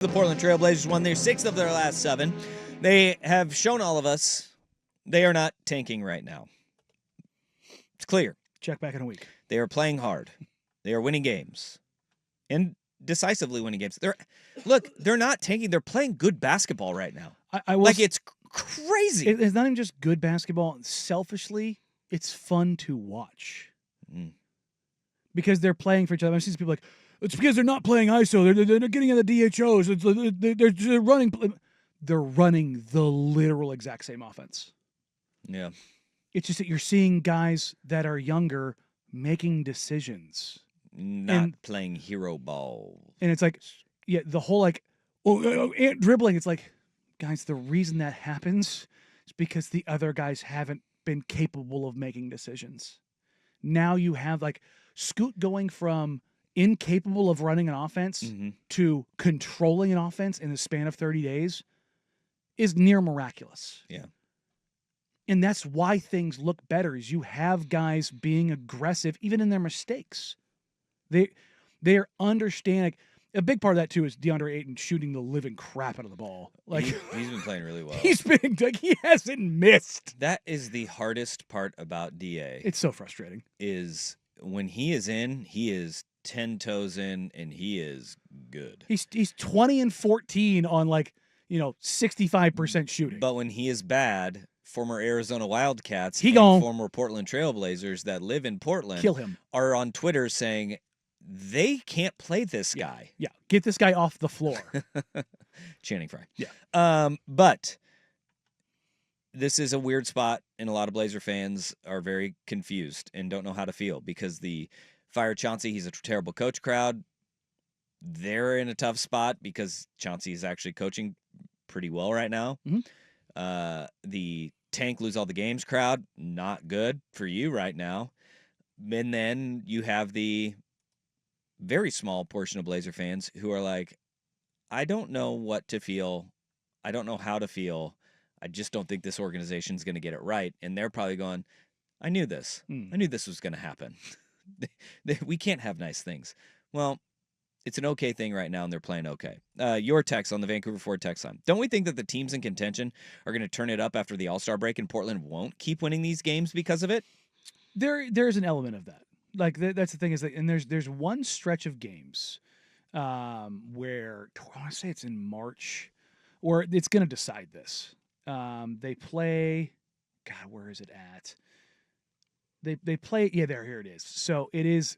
The Portland Trailblazers won their 6th of their last 7. They have shown all of us they are not tanking right now. It's clear. Check back in a week. They are playing hard. They are winning games. And decisively winning games. They're not tanking. They're playing good basketball right now. It's crazy. It's not even just good basketball. Selfishly, it's fun to watch. Because they're playing for each other. I've seen people like, it's because they're not playing ISO. They're getting in the DHOs. They're running. They're running the literal exact same offense. Yeah. It's just that you're seeing guys that are younger making decisions. Not playing hero ball. And it's like, yeah, the whole dribbling. It's like, guys, the reason that happens is because the other guys haven't been capable of making decisions. Now you have Scoot going from incapable of running an offense to controlling an offense in the span of 30 days is near miraculous. Yeah. And that's why things look better is you have guys being aggressive even in their mistakes. They're understanding. A big part of that too is DeAndre Ayton shooting the living crap out of the ball. He's been playing really well. He hasn't missed. That is the hardest part about DA. It's so frustrating. Is when he is in, he is 10 toes in, and he is good. He's 20 and 14 on 65% shooting. But when he is bad, former Arizona Wildcats former Portland Trailblazers that live in Portland kill him. Are on Twitter saying they can't play this guy. Yeah, get this guy off the floor. Channing Frye. Yeah. But this is a weird spot, and a lot of Blazer fans are very confused and don't know how to feel because the Fire Chauncey, he's a terrible coach crowd. They're in a tough spot because Chauncey is actually coaching pretty well right now. The tank lose all the games crowd, not good for you right now. And then you have the very small portion of Blazer fans who are like, I don't know what to feel. I don't know how to feel. I just don't think this organization is going to get it right. And they're probably going, I knew this. I knew this was going to happen. We can't have nice things. Well, it's an okay thing right now, and they're playing okay. Your text on the Vancouver Ford text line. Don't we think that the teams in contention are going to turn it up after the All-Star break, and Portland won't keep winning these games because of it? There's an element of that. That's the thing is that, and there's one stretch of games where I want to say it's in March, or it's going to decide this. They play. God, where is it at? They play. Yeah, here it is. So it is.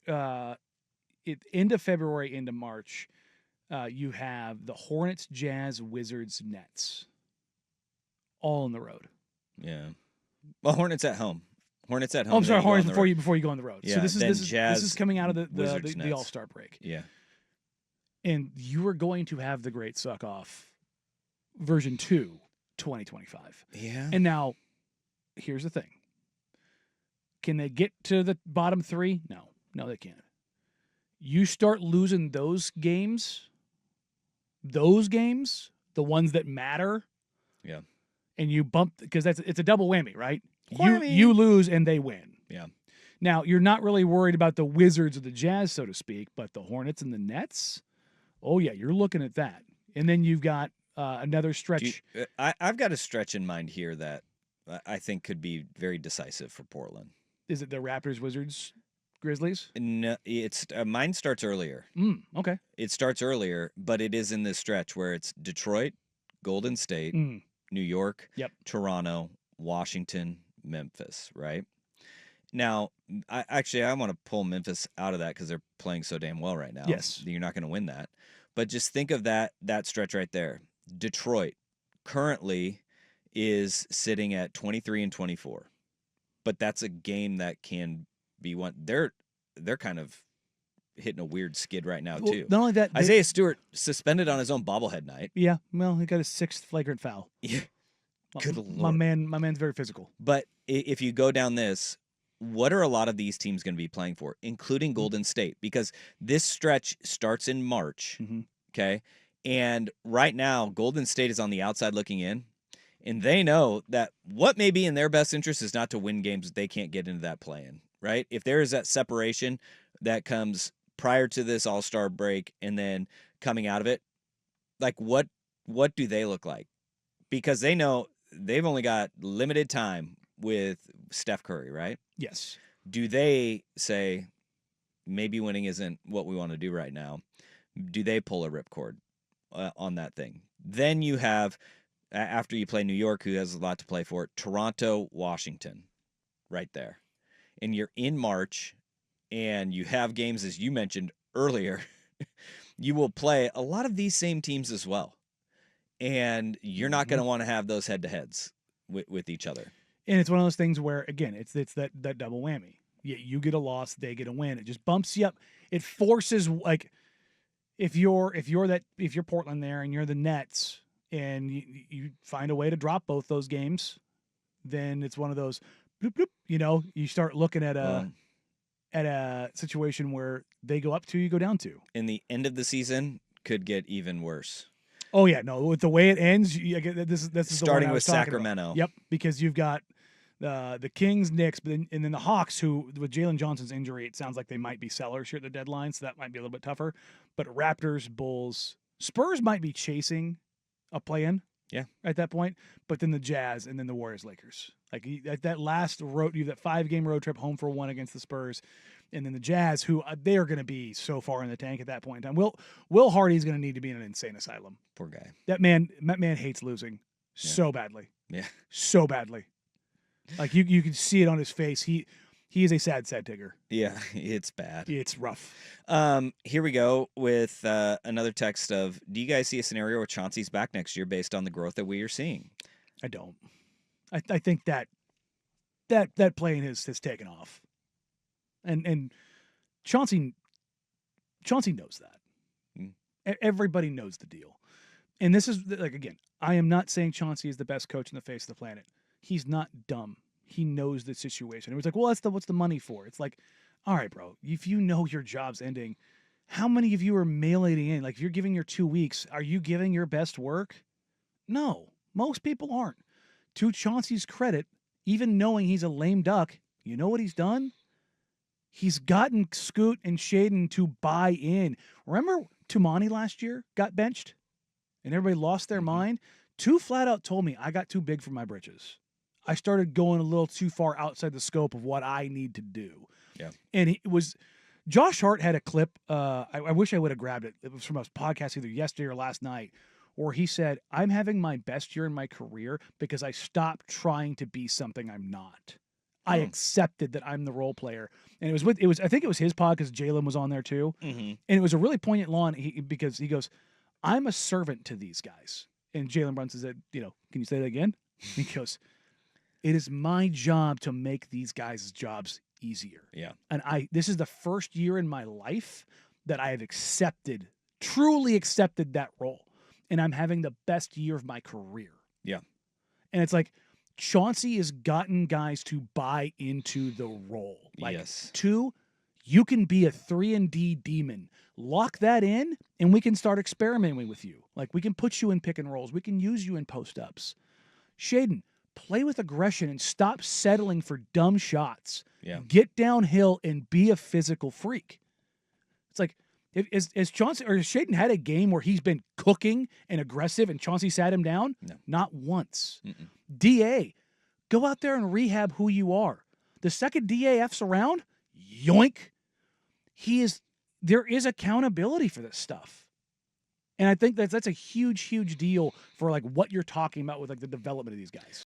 End of February into March. You have the Hornets, Jazz, Wizards, Nets, all on the road. Yeah. Well, Hornets at home. Hornets at home. Oh, I'm sorry, Hornets before you go on the road. Yeah, so this Jazz, is coming out of the Nets. All-Star break. Yeah. And you are going to have the Great Suck Off version 2, 2025. Yeah. And now, here's the thing. Can they get to the bottom 3? No, they can't. You start losing those games, the ones that matter. Yeah. And you bump, because it's a double whammy, right? Whammy. You lose and they win. Yeah. Now, you're not really worried about the Wizards or the Jazz, so to speak, but the Hornets and the Nets, oh, yeah, you're looking at that. And then you've got another stretch. I've got a stretch in mind here that I think could be very decisive for Portland. Is it the Raptors, Wizards, Grizzlies? No, it's mine starts earlier. Okay. It starts earlier, but it is in this stretch where it's Detroit, Golden State, New York, Toronto, Washington, Memphis, right? Now, I want to pull Memphis out of that because they're playing so damn well right now. Yes. You're not going to win that. But just think of that stretch right there. Detroit currently is sitting at 23 and 24. But that's a game that can be won. They're kind of hitting a weird skid right now, too. Not only that, Isaiah Stewart suspended on his own bobblehead night. Yeah, well, he got his 6th flagrant foul. Yeah. Good Lord. My man's very physical. But if you go down this, what are a lot of these teams going to be playing for, including Golden State? Because this stretch starts in March, okay? And right now, Golden State is on the outside looking in, and they know that what may be in their best interest is not to win games that they can't get into that play-in, right? If there is that separation that comes prior to this All-Star break and then coming out of it, Like what do they look like? Because they know they've only got limited time with Steph Curry, right? Yes. Do they say maybe winning isn't what we want to do right now? Do they pull a ripcord on that thing? Then you have, after you play New York, who has a lot to play for, Toronto, Washington, right there. And you're in March, and you have games, as you mentioned earlier. You will play a lot of these same teams as well. And you're not going to want to have those head-to-heads with each other. And it's one of those things where, again, it's that double whammy. You get a loss, they get a win. It just bumps you up. It forces, like, if you're Portland there and you're the Nets and you find a way to drop both those games, then it's one of those bloop, bloop, you start looking at a situation where they go up 2, you go down 2. And the end of the season could get even worse. Oh yeah, no, with the way it ends, this is starting the with Sacramento. About. Yep, because you've got the Kings, Knicks, and then the Hawks, who with Jalen Johnson's injury, it sounds like they might be sellers here at the deadline, so that might be a little bit tougher. But Raptors, Bulls, Spurs might be chasing a play-in. Yeah, at that point, but then the Jazz and then the Warriors, Lakers. Like that last road, you have that 5-game road trip home for 1 against the Spurs, and then the Jazz, who they are going to be so far in the tank at that point in time. Will Hardy's going to need to be in an insane asylum. Poor guy. That man hates losing so badly. Yeah, so badly. Like you can see it on his face. He is a sad tigger. Yeah, it's bad. It's rough. Here we go with another text of, do you guys see a scenario where Chauncey's back next year based on the growth that we are seeing? I don't. I think that playing has taken off. And Chauncey knows that. Everybody knows the deal. And this is, like, again, I am not saying Chauncey is the best coach on the face of the planet. He's not dumb. He knows the situation. It was like, well, what's the money for? It's like, all right, bro, if you know your job's ending, how many of you are mailing in? Like, if you're giving your 2 weeks, are you giving your best work? No, most people aren't. To Chauncey's credit, even knowing he's a lame duck, you know what he's done? He's gotten Scoot and Shaden to buy in. Remember Tumani last year got benched and everybody lost their mind? Two flat out told me I got too big for my britches. I started going a little too far outside the scope of what I need to do. Yeah. And Josh Hart had a clip. I wish I would have grabbed it. It was from a podcast either yesterday or last night, where he said, I'm having my best year in my career because I stopped trying to be something I'm not. I accepted that I'm the role player. And I think it was his pod because Jalen was on there too. And it was a really poignant line because he goes, I'm a servant to these guys. And Jalen Brunson said, can you say that again? He goes, it is my job to make these guys' jobs easier. Yeah. And this is the first year in my life that I have truly accepted that role. And I'm having the best year of my career. Yeah. And it's like, Chauncey has gotten guys to buy into the role. Like, yes. 2, you can be a 3-and-D demon. Lock that in, and we can start experimenting with you. Like, we can put you in pick and rolls. We can use you in post-ups. Shaden, play with aggression and stop settling for dumb shots. Yeah. Get downhill and be a physical freak. It's like, has Chauncey or Shaden had a game where he's been cooking and aggressive and Chauncey sat him down? No. Not once. DA, go out there and rehab who you are. The second DAF's around, yoink. There is accountability for this stuff. And I think that's a huge, huge deal for like what you're talking about with like the development of these guys.